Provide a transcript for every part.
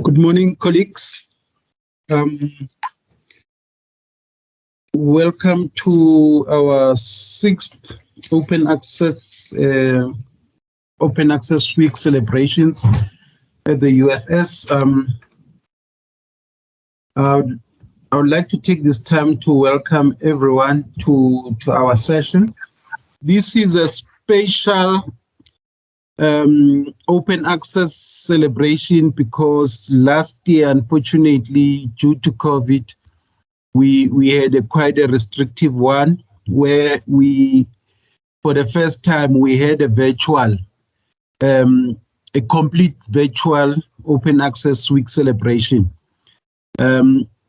Good morning, colleagues. Welcome to our sixth Open Access Week celebrations at the UFS. I would like to take this time to welcome everyone to our session. This is a special open access celebration because last year, unfortunately, due to COVID, we had quite a restrictive one where for the first time, we had a complete virtual open access week celebration.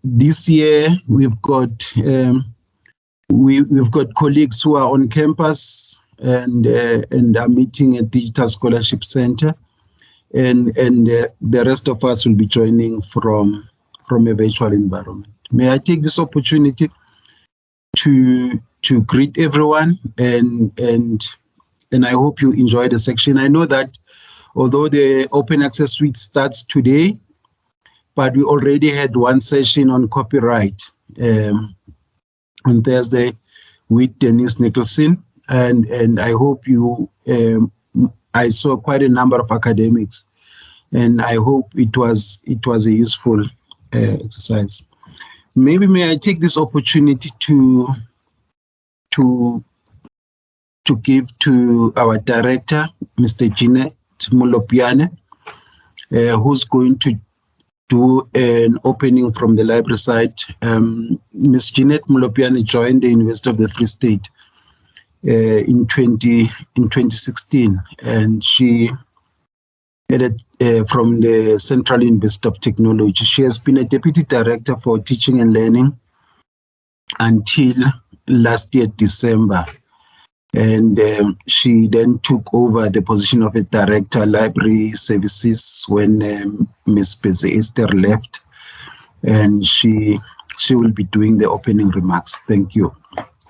This year, we've got colleagues who are on campus and are meeting at Digital Scholarship Center, and the rest of us will be joining from a virtual environment. May I take this opportunity to greet everyone and I hope you enjoy the section. I know that although the Open Access Week starts today, but we already had one session on copyright on Thursday with Denise Nicholson, and I hope I saw quite a number of academics, and I hope it was a useful exercise. Maybe may I take this opportunity to give to our director, Mr. Jeannet Molopyane, who's going to do an opening from the library side. Ms. Jeannet Molopyane joined the University of the Free State in 2016, and she headed from the Central University of Technology. She has been a deputy director for teaching and learning until last year, December. And she then took over the position of a director, library services, when Ms. Esther left, and she will be doing the opening remarks. Thank you.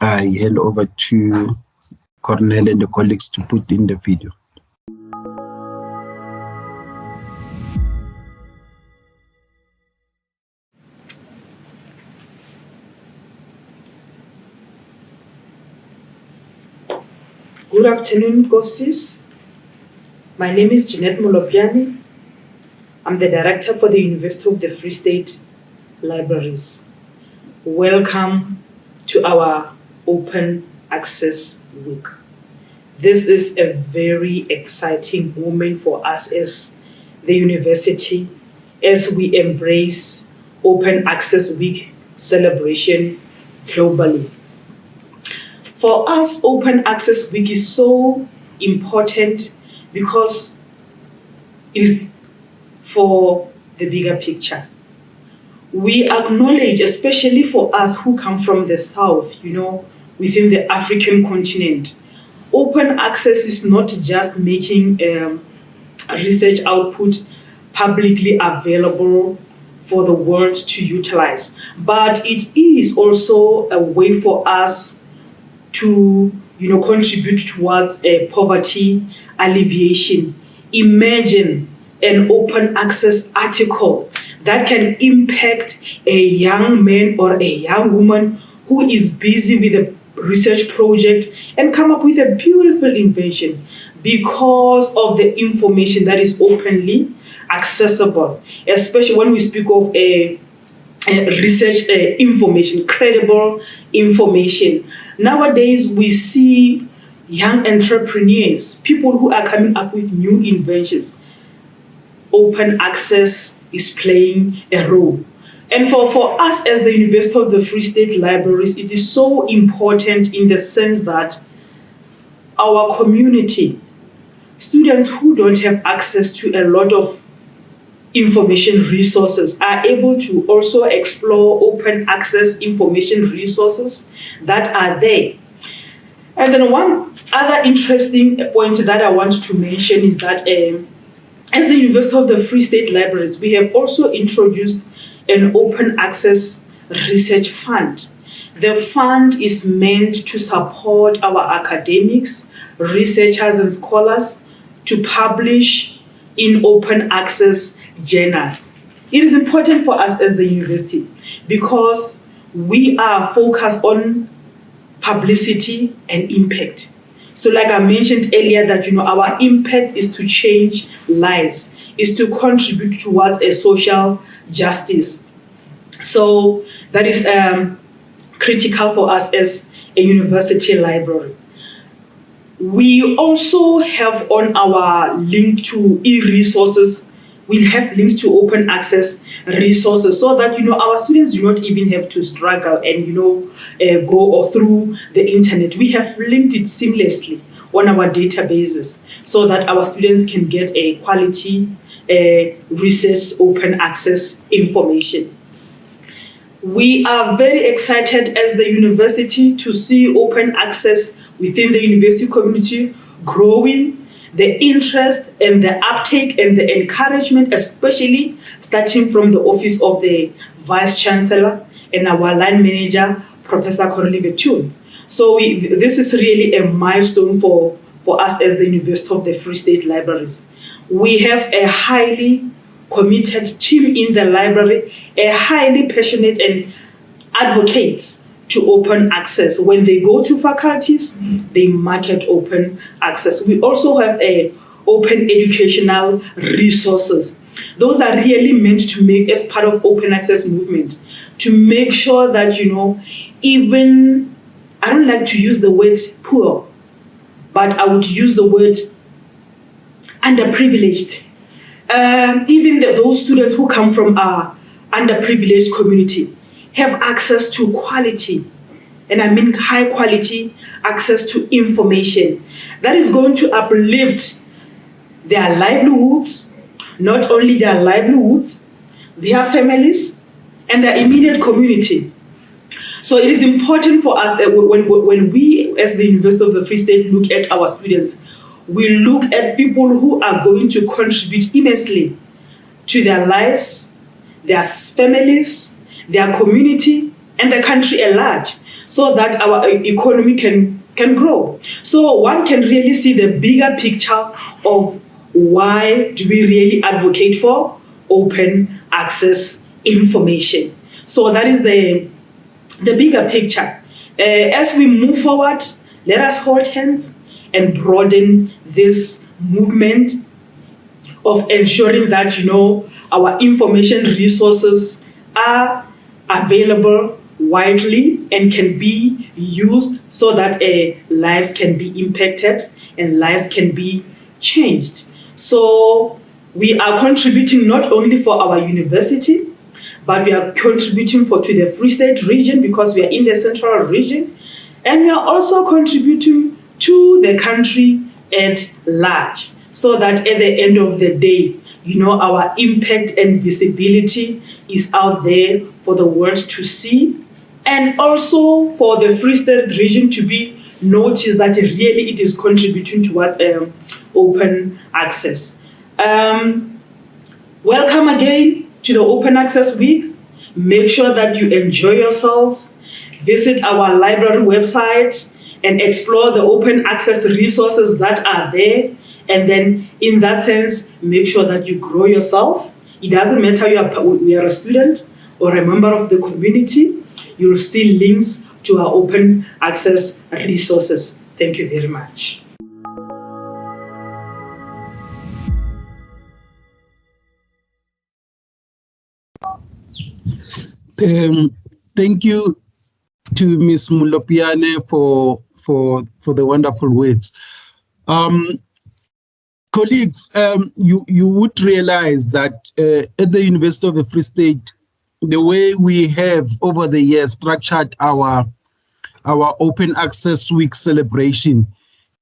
I hand over to Cornell and the colleagues to put in the video. Good afternoon, Kosis. My name is Jeannet Molopyane. I'm the director for the University of the Free State Libraries. Welcome to our Open Access Week. This is a very exciting moment for us as the university as we embrace Open Access Week celebration globally. For us, Open Access Week is so important because it is for the bigger picture. We acknowledge, especially for us who come from the South, within the African continent, open access is not just making research output publicly available for the world to utilize, but it is also a way for us to contribute towards poverty alleviation. Imagine an open access article that can impact a young man or a young woman who is busy with a research project and come up with a beautiful invention because of the information that is openly accessible, especially when we speak of a research information, credible information. Nowadays, we see young entrepreneurs, people who are coming up with new inventions. Open access is playing a role. And for us as the University of the Free State Libraries, it is so important in the sense that our community, students who don't have access to a lot of information resources, are able to also explore open access information resources that are there. And then one other interesting point that I want to mention is that as the University of the Free State Libraries, we have also introduced an open access research fund. The fund is meant to support our academics, researchers, and scholars to publish in open access journals. It is important for us as the university because we are focused on publicity and impact. So like I mentioned earlier that, our impact is to change lives, is to contribute towards a social justice. So that is critical for us as a university library. We also have on our link to e-resources, we have links to open access resources so that our students do not even have to struggle and go or through the internet. We have linked it seamlessly on our databases so that our students can get a quality research open access information. We are very excited as the university to see open access within the university community growing, the interest and the uptake and the encouragement, especially starting from the office of the Vice Chancellor and our line manager, Professor Qhobela. So this is really a milestone for us as the University of the Free State Libraries. We have a highly committed team in the library, a highly passionate and advocates to open access. When they go to faculties, they market open access. We also have a open educational resources. Those are really meant to make as part of open access movement, to make sure that, even, I don't like to use the word poor, but I would use the word underprivileged. Even those students who come from our underprivileged community have access to quality, and I mean high quality access to information that is going to uplift their livelihoods, not only their livelihoods, their families, and their immediate community. So it is important for us that when we, as the University of the Free State, look at our students, we look at people who are going to contribute immensely to their lives, their families, their community, and the country at large, so that our economy can grow. So one can really see the bigger picture of why do we really advocate for open access information. So that is the bigger picture. As we move forward, let us hold hands and broaden this movement of ensuring that our information resources are available widely and can be used so that lives can be impacted and lives can be changed. So we are contributing not only for our university, but we are contributing to the Free State region because we are in the central region, and we are also contributing to the country at large, so that at the end of the day, our impact and visibility is out there for the world to see, and also for the Free State region to be noticed that really it is contributing towards open access. Welcome again to the Open Access Week. Make sure that you enjoy yourselves. Visit our library website and explore the open access resources that are there. And then in that sense, make sure that you grow yourself. It doesn't matter you are a student or a member of the community. You'll see links to our open access resources. Thank you very much. Thank you to Ms. Molopyane for the wonderful words. Colleagues, you would realize that at the University of the Free State, the way we have over the years structured our Open Access Week celebration,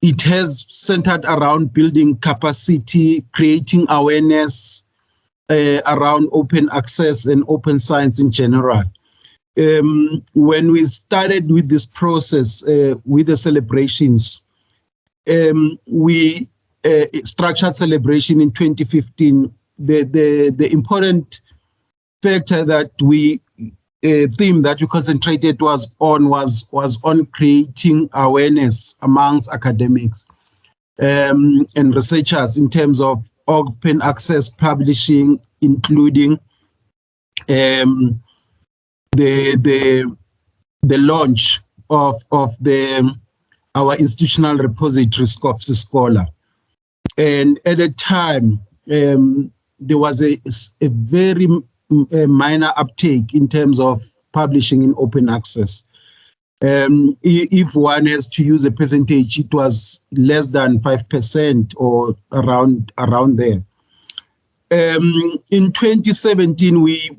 it has centered around building capacity, creating awareness around open access and open science in general. When we started with this process, with the celebrations, we structured celebration in 2015. The important factor that we theme that we concentrated was on creating awareness amongst academics and researchers in terms of open access publishing, including the launch of our institutional repository, Scopus Scholar. And at the time, there was a very minor uptake in terms of publishing in open access. If one has to use a percentage, it was less than 5% or around there. In 2017, we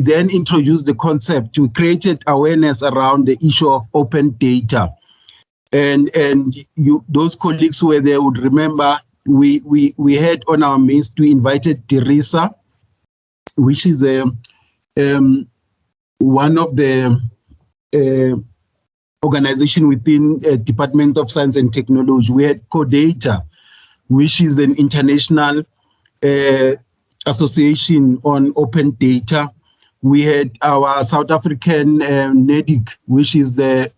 then introduced the concept. We created awareness around the issue of open data, and those colleagues who were there would remember we had on our midst, we invited Teresa, which is one of the organization within Department of Science and Technology. We had CODATA, which is an international association on open data. We had our South African NEDIC, which is the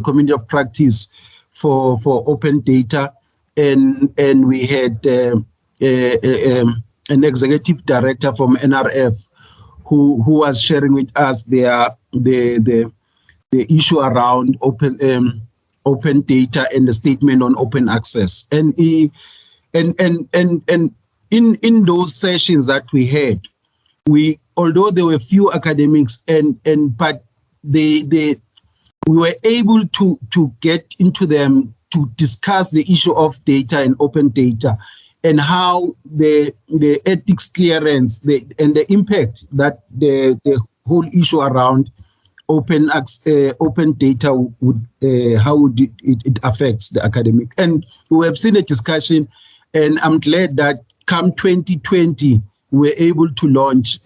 community of practice for open data, and we had an executive director from NRF who was sharing with us the issue around open data and the statement on open access. And in those sessions that we had, although there were few academics but we were able to get into them to discuss the issue of data and open data, and how the ethics clearance and the impact that the whole issue around open data would it affects the academic. And we have seen a discussion, and I'm glad that come 2020 we're able to launch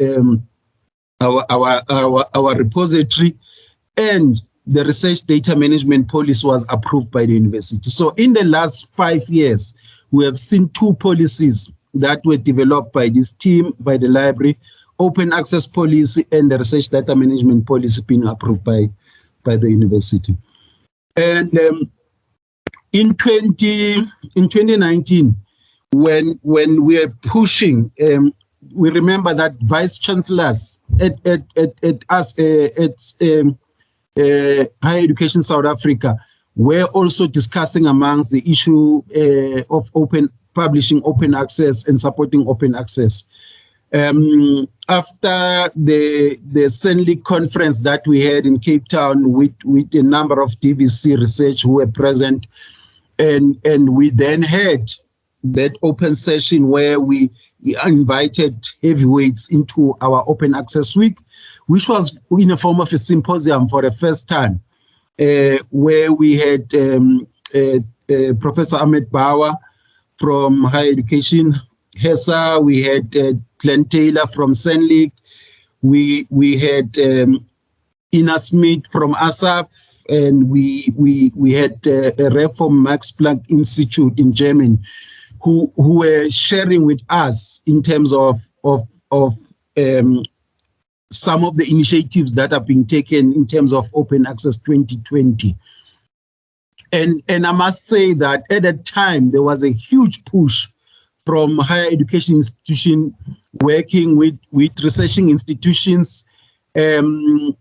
our repository, and the research data management policy was approved by the university. So in the last 5 years, we have seen 2 policies that were developed by this team, by the library: open access policy and the research data management policy being approved by the university. And in 2019, when we are pushing, we remember that vice chancellors at Higher Education South Africa were also discussing amongst the issue of publishing open access and supporting open access. After the CENLIC conference that we had in Cape Town with a number of DVC research who were present, and we then had that open session where we invited heavyweights into our open access week, which was in the form of a symposium for the first time, where we had Professor Ahmed Bawa from Higher Education, HESA, we had Glenn Taylor from CENLIC, we had Ina Smith from ASAF, and we had a rep from Max Planck Institute in Germany, who were sharing with us in terms of some of the initiatives that are being taken in terms of Open Access 2020. And I must say that at that time, there was a huge push from higher education institutions working with researching institutions, taking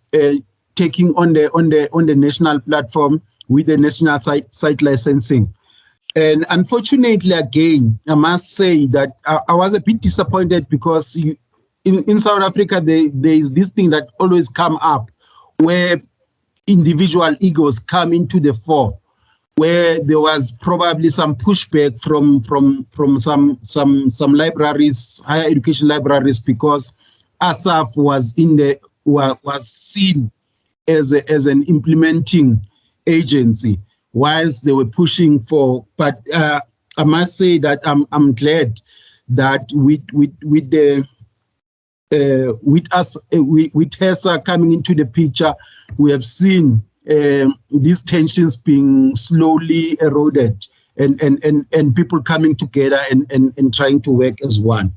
on the national platform with the national site licensing. And unfortunately, again, I must say that I was a bit disappointed, because in South Africa, there is this thing that always come up where individual egos come into the fore, where there was probably some pushback from some libraries, higher education libraries, because ASAF was seen as an implementing agency, whilst they were pushing for. But I must say that I'm glad that with HESA coming into the picture, we have seen these tensions being slowly eroded, and people coming together and trying to work as one.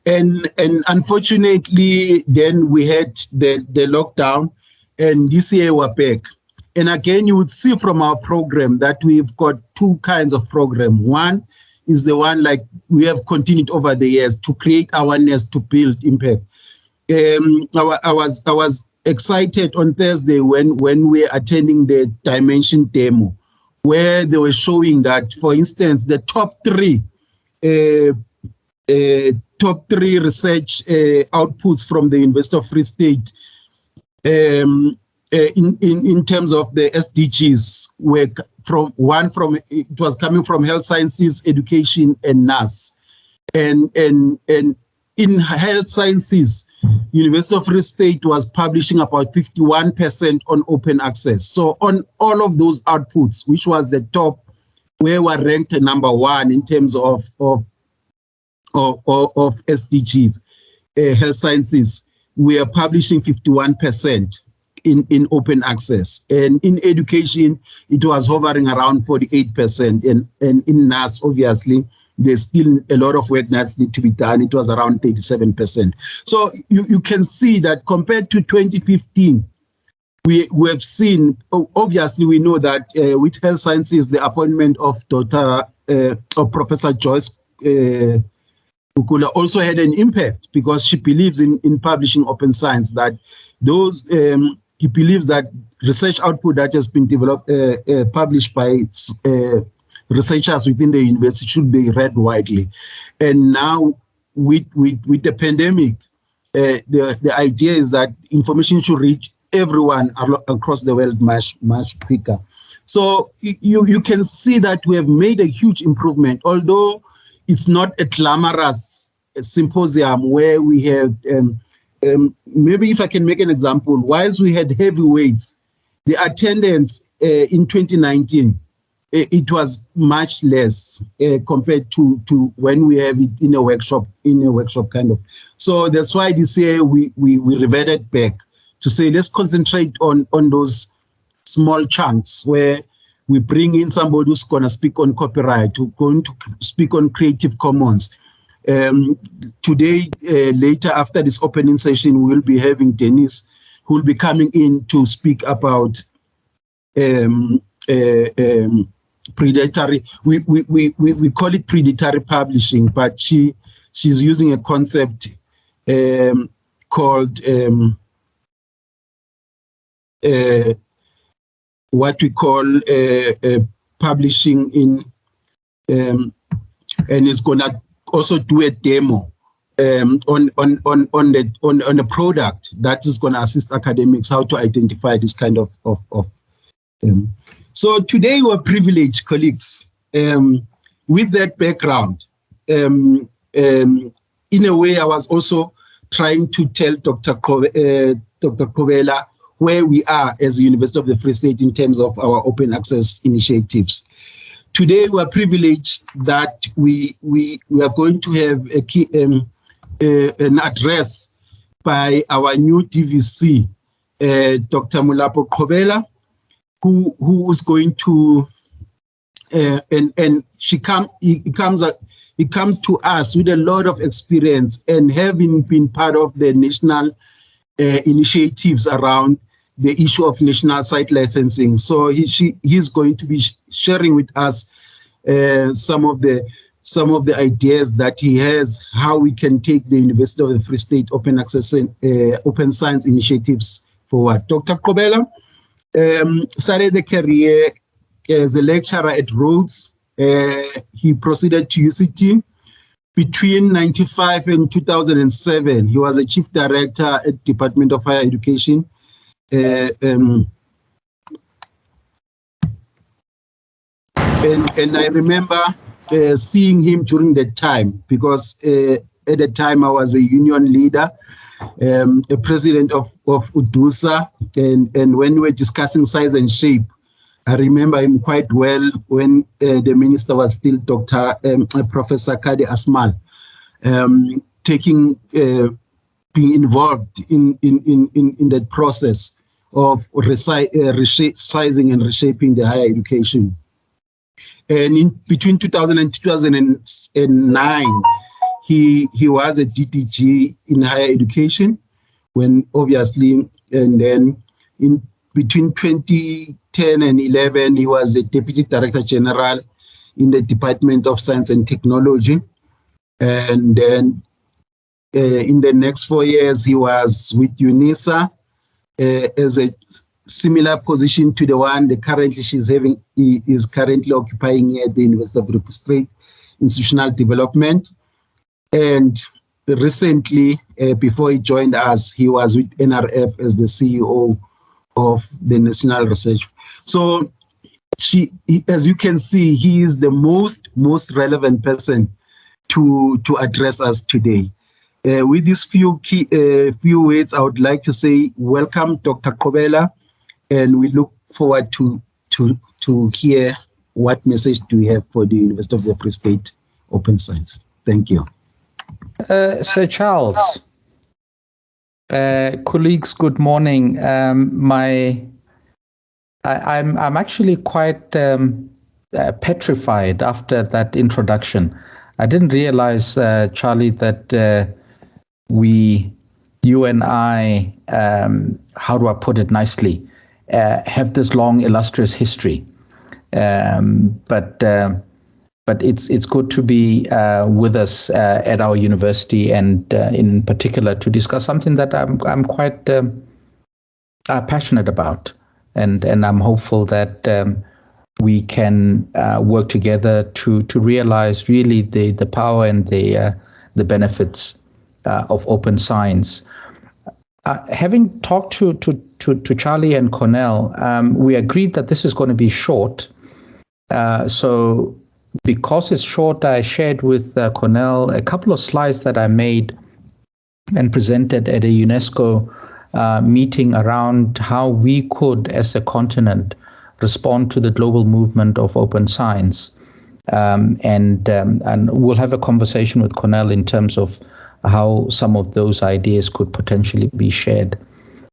And unfortunately, then we had the lockdown, and this year we're back. And again, you would see from our program that we've got 2 kinds of program. One is the one like we have continued over the years to create awareness, to build impact. I was excited on Thursday when we were attending the Dimension demo, where they were showing that, for instance, the top three research outputs from the University of Free State in terms of the SDGs were it was coming from health sciences, education, and NAS, and in health sciences, University of Free State was publishing about 51% on open access. So on all of those outputs, which was the top, we were ranked number one in terms of SDGs, health sciences. We are publishing 51% in open access, and in education, it was hovering around 48%, and in NAS, obviously, there's still a lot of work that needs to be done. It was around 37%. So you can see that compared to 2015, we have seen, obviously, we know that with health sciences, the appointment of Professor Joyce Ukula also had an impact, because she believes in publishing open science, that those he believes that research output that has been developed, published by researchers within the university should be read widely. And now with the pandemic, the idea is that information should reach everyone across the world much quicker. So you can see that we have made a huge improvement, although it's not a glamorous symposium where we have, maybe if I can make an example, whilst we had heavyweights, the attendance in 2019, it was much less compared to when we have it in a workshop kind of. So that's why this year we reverted back to say, let's concentrate on those small chunks where we bring in somebody who's going to speak on copyright, who's going to speak on Creative Commons. Today, later after this opening session, we will be having Dennis, who will be coming in to speak about predatory. We call it predatory publishing, but she's using a concept called what we call publishing in, and is gonna also do a demo on a product that is gonna assist academics how to identify this kind of. So today we're privileged, colleagues, with that background. In a way, I was also trying to tell Dr. Qhobela where we are as the University of the Free State in terms of our open access initiatives. Today, we're privileged that we are going to have an address by our new DVC, Dr. Molapo Qhobela, who is going to, and he comes to us with a lot of experience, and having been part of the national initiatives around the issue of national site licensing. So he's going to be sharing with us some of the ideas that he has, how we can take the University of the Free State open access and open science initiatives forward. Dr. Qhobela started a career as a lecturer at Rhodes. He proceeded to UCT. Between 1995 and 2007, he was a chief director at Department of Higher Education. And I remember seeing him during that time, because at the time I was a union leader, a president of UDUSA, and when we were discussing size and shape, I remember him quite well when the minister was still Professor Kade Asmal, being involved in that process of resizing and reshaping the higher education. And in between 2000 and 2009, he was a DDG in higher education, when obviously, and then in between 2010 and 11, he was the Deputy Director General in the Department of Science and Technology. And then in the next 4 years, he was with UNISA as a similar position to the one that currently he is currently occupying here at the University of Free State Institutional Development. And recently, before he joined us, he was with NRF as the CEO of the National Research. So as you can see, he is the most relevant person to address us today. With these few words, I would like to say welcome, Dr. Qhobela, and we look forward to hear what message do we have for the University of the Free State Open Science. Thank you. Sir Charles, colleagues, good morning. I'm actually quite petrified after that introduction. I didn't realize, Charlie, that you and I, how do I put it nicely, have this long, illustrious history. But it's good to be with us at our university, and in particular to discuss something that I'm quite passionate about, and I'm hopeful that we can work together to realize really the power and the benefits of open science. Having talked to Charlie and Cornell, we agreed that this is going to be short. So because it's short, I shared with Cornell a couple of slides that I made and presented at a UNESCO meeting around how we could, as a continent, respond to the global movement of open science. And we'll have a conversation with Cornell in terms of how some of those ideas could potentially be shared.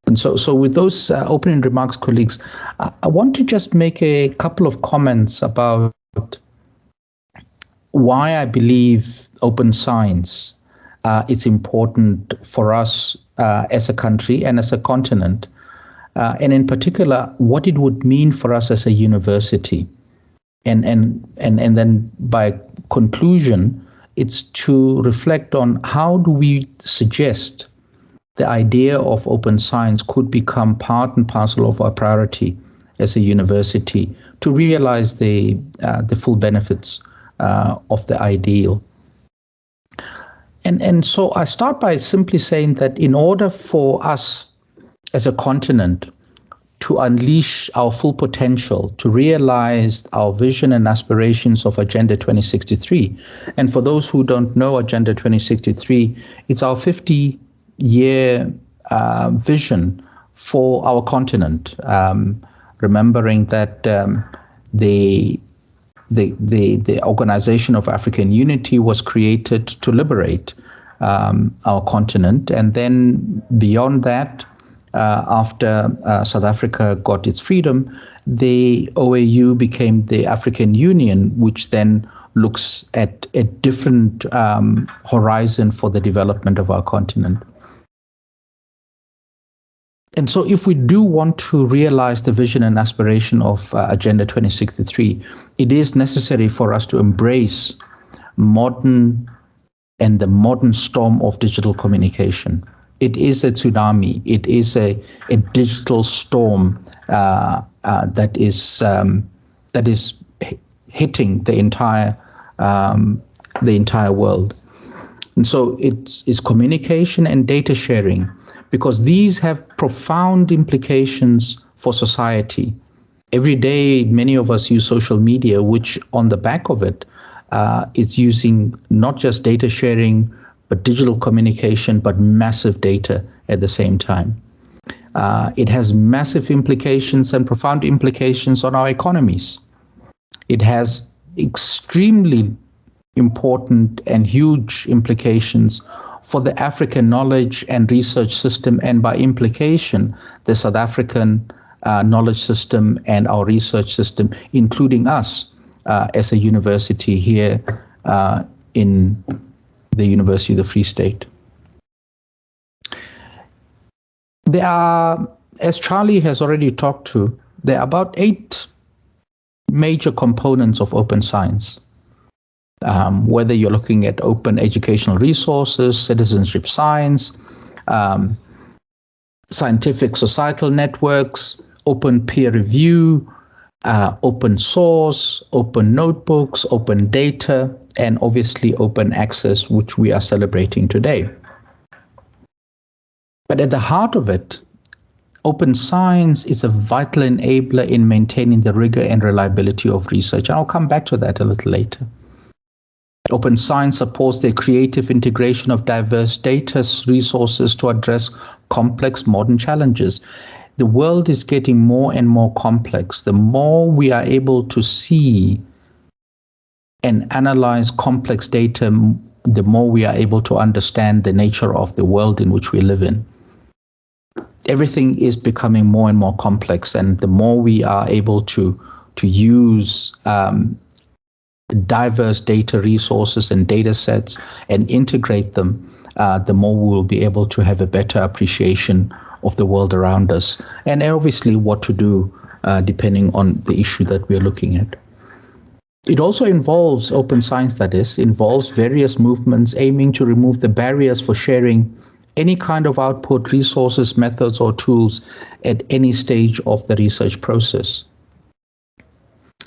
And so with those opening remarks, colleagues, I want to just make a couple of comments about why I believe open science is important for us as a country and as a continent, and in particular, what it would mean for us as a university. And then by conclusion, it's to reflect on how do we suggest the idea of open science could become part and parcel of our priority as a university to realize the full benefits of the ideal. And so I start by simply saying that in order for us as a continent to unleash our full potential, to realize our vision and aspirations of Agenda 2063, and for those who don't know Agenda 2063, it's our 50-year vision for our continent, remembering that the Organization of African Unity was created to liberate our continent. And then beyond that, after South Africa got its freedom, the OAU became the African Union, which then looks at a different horizon for the development of our continent. And so if we do want to realize the vision and aspiration of Agenda 2063, it is necessary for us to embrace the modern storm of digital communication. It is a tsunami. It is a digital storm that is hitting the entire world. And so it's communication and data sharing, because these have profound implications for society. Every day, many of us use social media, which on the back of it, it's using not just data sharing, but digital communication, but massive data at the same time. It has massive implications and profound implications on our economies. It has extremely important and huge implications for the African knowledge and research system, and by implication, the South African knowledge system and our research system, including us as a university here in the University of the Free State. There are, as Charlie has already talked to, there are about 8 major components of open science. whether you're looking at open educational resources, citizenship science, scientific societal networks, open peer review, open source, open notebooks, open data, and obviously open access, which we are celebrating today. But at the heart of it, open science is a vital enabler in maintaining the rigor and reliability of research. And I'll come back to that a little later. Open science supports the creative integration of diverse data resources to address complex modern challenges. The world is getting more and more complex. The more we are able to see and analyze complex data, the more we are able to understand the nature of the world in which we live in. Everything is becoming more and more complex, and the more we are able to use diverse data resources and data sets and integrate them, the more we will be able to have a better appreciation of the world around us, and obviously what to do depending on the issue that we're looking at. It also involves open science, that is, involves various movements aiming to remove the barriers for sharing any kind of output, resources, methods, or tools at any stage of the research process.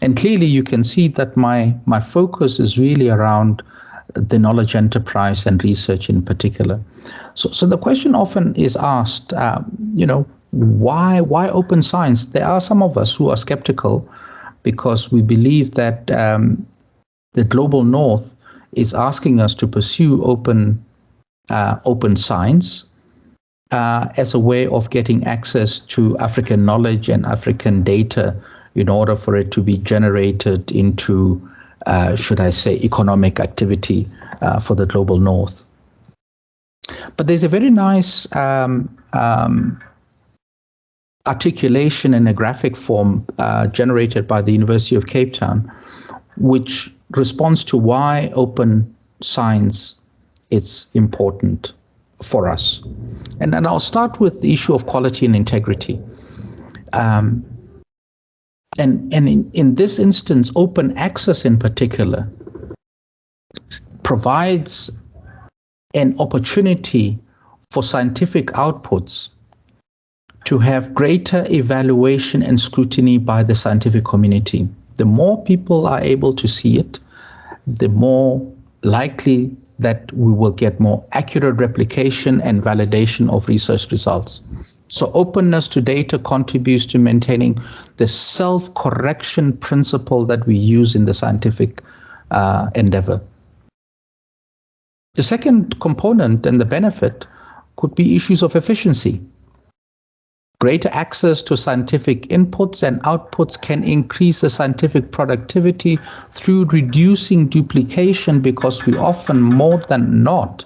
And clearly you can see that my focus is really around the knowledge enterprise and research in particular. So the question often is asked, why open science? There are some of us who are skeptical because we believe that the global north is asking us to pursue open science as a way of getting access to African knowledge and African data in order for it to be generated into, should I say, economic activity for the global north. But there's a very nice articulation in a graphic form generated by the University of Cape Town, which responds to why open science is important for us. And I'll start with the issue of quality and integrity. And in this instance, open access in particular provides an opportunity for scientific outputs to have greater evaluation and scrutiny by the scientific community. The more people are able to see it, the more likely that we will get more accurate replication and validation of research results. So openness to data contributes to maintaining the self-correction principle that we use in the scientific endeavor. The second component and the benefit could be issues of efficiency. Greater access to scientific inputs and outputs can increase the scientific productivity through reducing duplication, because we often, more than not,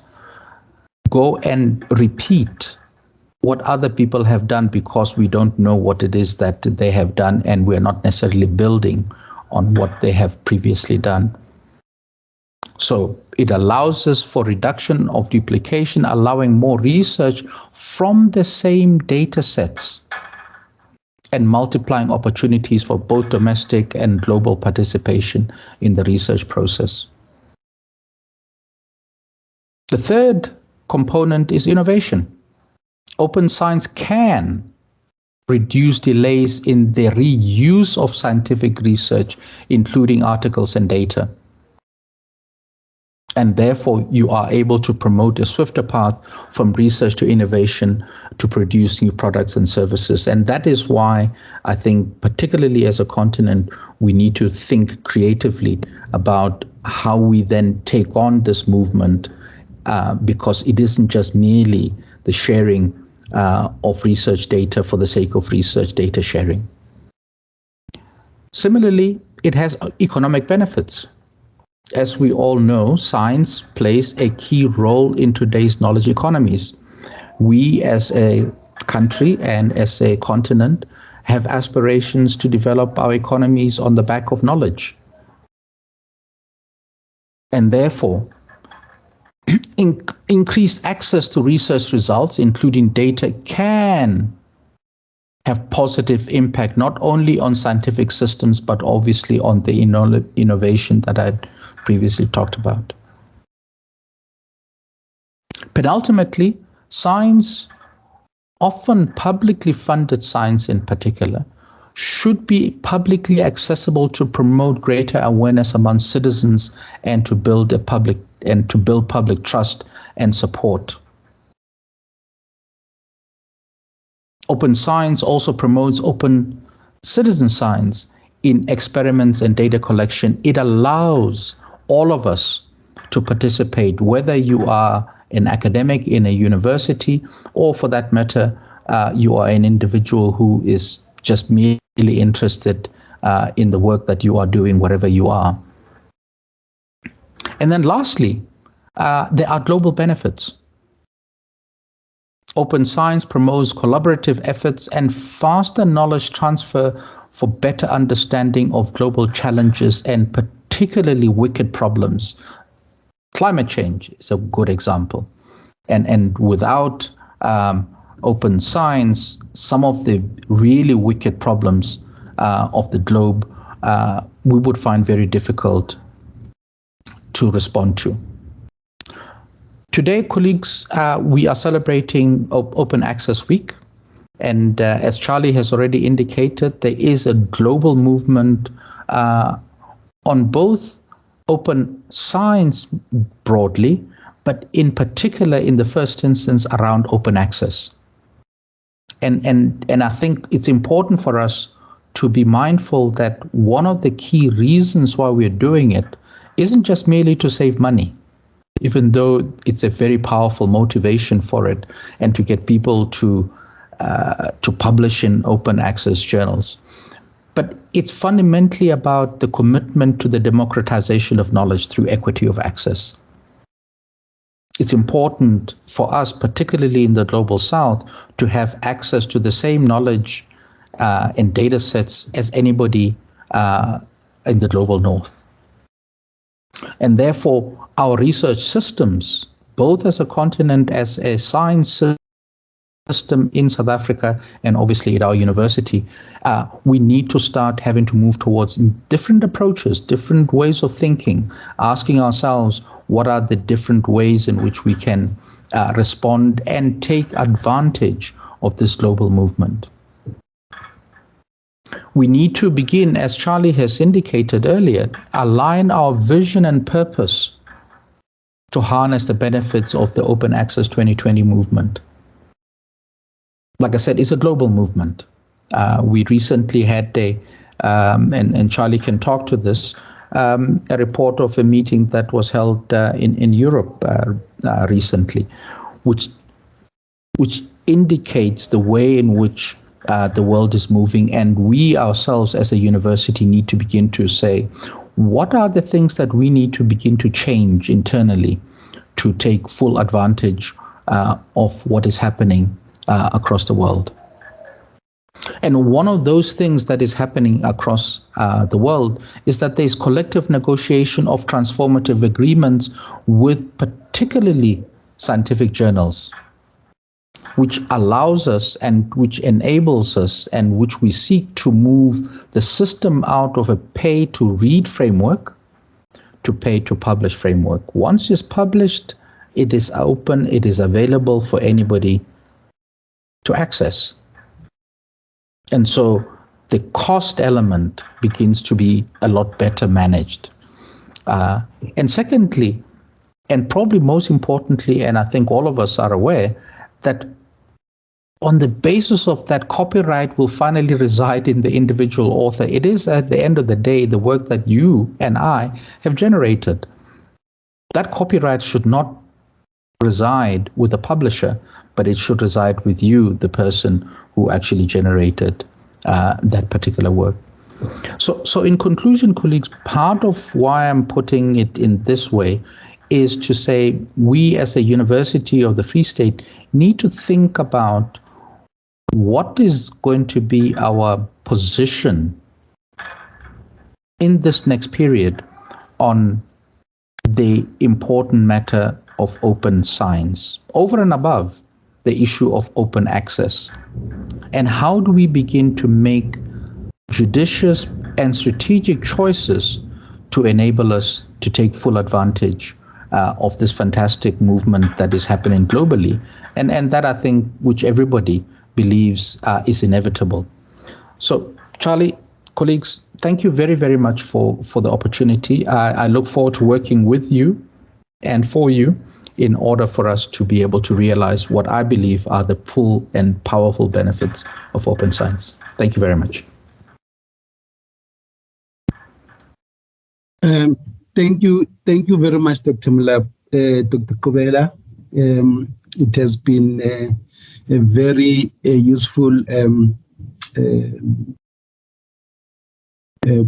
go and repeat what other people have done because we don't know what it is that they have done, and we're not necessarily building on what they have previously done. So it allows us for reduction of duplication, allowing more research from the same data sets and multiplying opportunities for both domestic and global participation in the research process. The third component is innovation. Open science can reduce delays in the reuse of scientific research, including articles and data. And therefore, you are able to promote a swifter path from research to innovation to produce new products and services. And that is why I think, particularly as a continent, we need to think creatively about how we then take on this movement, because it isn't just merely the sharing of research data for the sake of research data sharing. Similarly, it has economic benefits. As we all know, science plays a key role in today's knowledge economies. We as a country and as a continent have aspirations to develop our economies on the back of knowledge. And therefore, increased access to research results, including data, can have positive impact, not only on scientific systems, but obviously on the innovation that I previously talked about. Penultimately, science, often publicly funded science in particular, should be publicly accessible to promote greater awareness among citizens and to build public trust and support. Open science also promotes open citizen science in experiments and data collection. It allows all of us to participate, whether you are an academic in a university, or for that matter, you are an individual who is just merely interested in the work that you are doing, wherever you are. And then lastly, there are global benefits. Open science promotes collaborative efforts and faster knowledge transfer for better understanding of global challenges and particularly wicked problems. Climate change is a good example. And without open science, some of the really wicked problems of the globe we would find very difficult to respond to. Today, colleagues, we are celebrating Open Access Week. And as Charlie has already indicated, there is a global movement on both open science broadly, but in particular, in the first instance, around open access. And I think it's important for us to be mindful that one of the key reasons why we're doing it isn't just merely to save money, even though it's a very powerful motivation for it, and to get people to publish in open access journals. But it's fundamentally about the commitment to the democratization of knowledge through equity of access. It's important for us, particularly in the Global South, to have access to the same knowledge and data sets as anybody in the Global North. And therefore, our research systems, both as a continent, as a science system in South Africa, and obviously at our university, we need to start having to move towards different approaches, different ways of thinking, asking ourselves what are the different ways in which we can respond and take advantage of this global movement. We need to begin, as Charlie has indicated earlier, align our vision and purpose to harness the benefits of the Open Access 2020 movement. Like I said, it's a global movement. We recently had and Charlie can talk to this, a report of a meeting that was held in Europe recently, which indicates the way in which the world is moving, and we ourselves as a university need to begin to say, what are the things that we need to begin to change internally to take full advantage of what is happening across the world. And one of those things that is happening across the world is that there's collective negotiation of transformative agreements with particularly scientific journals, which allows us and which enables us and which we seek to move the system out of a pay-to-read framework to pay-to-publish framework. Once it's published, it is open, it is available for anybody to access. And so the cost element begins to be a lot better managed. And secondly, and probably most importantly, and I think all of us are aware, that on the basis of that, copyright will finally reside in the individual author. It is at the end of the day the work that you and I have generated. That copyright should not reside with the publisher, but it should reside with you, the person who actually generated that particular work. So in conclusion, colleagues, part of why I'm putting it in this way is to say we as a University of the Free State need to think about what is going to be our position in this next period on the important matter of open science, over and above the issue of open access. And how do we begin to make judicious and strategic choices to enable us to take full advantage of this fantastic movement that is happening globally, and that I think which everybody believes is inevitable. So, Charlie, colleagues, thank you very, very much for the opportunity. I look forward to working with you and for you in order for us to be able to realize what I believe are the full and powerful benefits of open science. Thank you very much. Thank you very much, Dr. Dr. Qhobela. It has been a very useful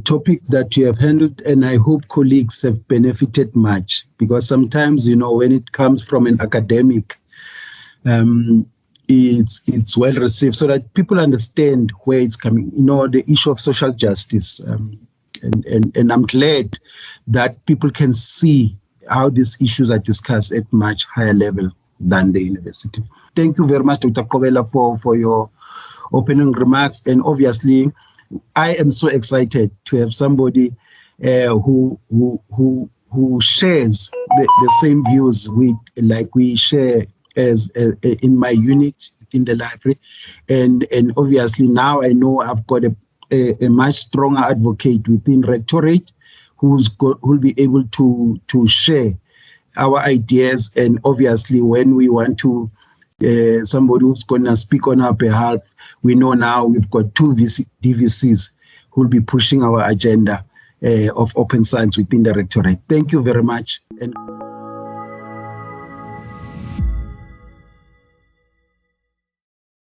topic that you have handled, and I hope colleagues have benefited much, because sometimes, when it comes from an academic, it's well received so that people understand where it's coming. The issue of social justice. And I'm glad that people can see how these issues are discussed at much higher level than the university. Thank you very much, Dr. Qhobela, for your opening remarks. And obviously, I am so excited to have somebody who shares the same views we share as in my unit in the library, and obviously now I know I've got a much stronger advocate within Rectorate who'll be able to share our ideas. And obviously, when we want to somebody who's going to speak on our behalf, we know now we've got two DVCs who'll be pushing our agenda of open science within the Rectorate. Thank you very much. And